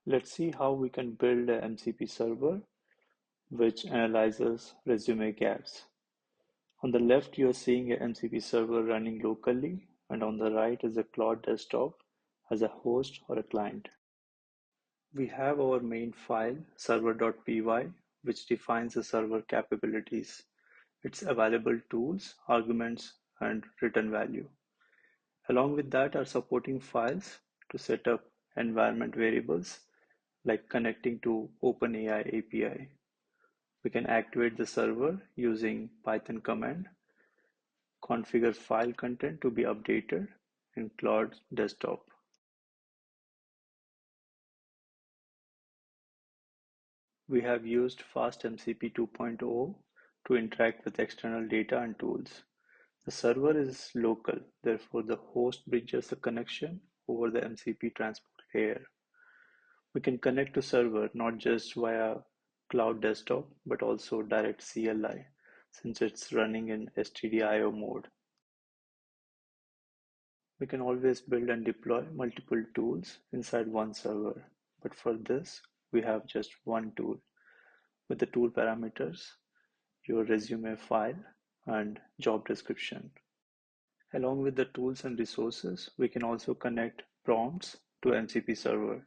Let's see how we can build a MCP server which analyzes resume gaps. On the left, you're seeing a MCP server running locally, and on the right is a Claude desktop as a host or a client. We have our main file, server.py, which defines the server capabilities, its available tools, arguments, and return value. Along with that are supporting files to set up environment variables like connecting to OpenAI API. We can activate the server using Python command, configure file content to be updated in Claude Desktop. We have used FastMCP 2.0 to interact with external data and tools. The server is local, therefore the host bridges the connection over the MCP transport layer. We can connect to server not just via Cloud Desktop, but also direct CLI, since it's running in stdio mode. We can always build and deploy multiple tools inside one server, but for this, we have just one tool with the tool parameters, your resume file, and job description. Along with the tools and resources, we can also connect prompts to MCP server.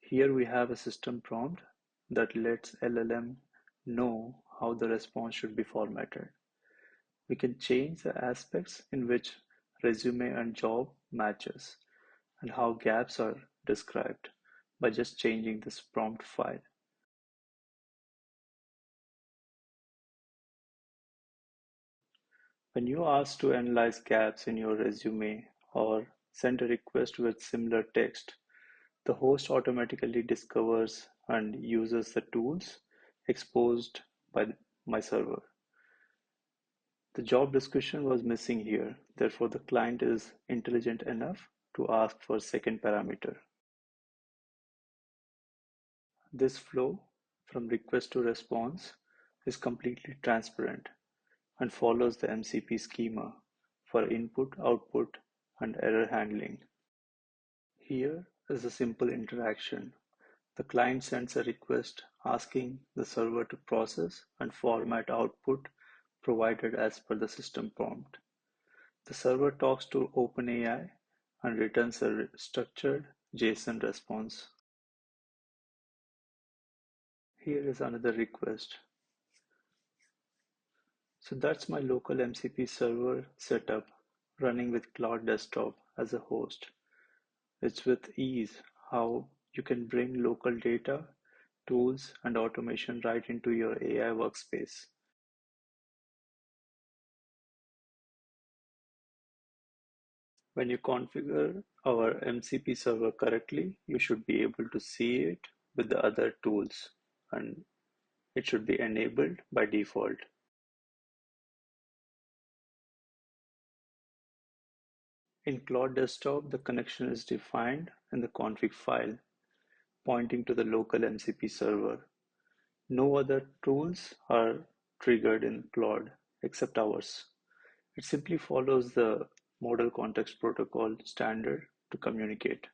Here we have a system prompt that lets LLM know how the response should be formatted. We can change the aspects in which resume and job matches and how gaps are described by just changing this prompt file. When you ask to analyze gaps in your resume or send a request with similar text, the host automatically discovers and uses the tools exposed by my server. The job description was missing here, therefore the client is intelligent enough to ask for second parameter. This flow from request to response is completely transparent and follows the MCP schema for input, output, and error handling. Here is a simple interaction. The client sends a request asking the server to process and format output provided as per the system prompt. The server talks to OpenAI and returns a structured JSON response. Here is another request. So that's my local MCP server setup running with Cloud Desktop as a host. It's with ease how you can bring local data, tools, and automation right into your AI workspace. When you configure our MCP server correctly, you should be able to see it with the other tools, and it should be enabled by default. In Cloud Desktop, the connection is defined in the config file, pointing to the local MCP server. No other tools are triggered in Claude except ours. It simply follows the Model Context Protocol standard to communicate.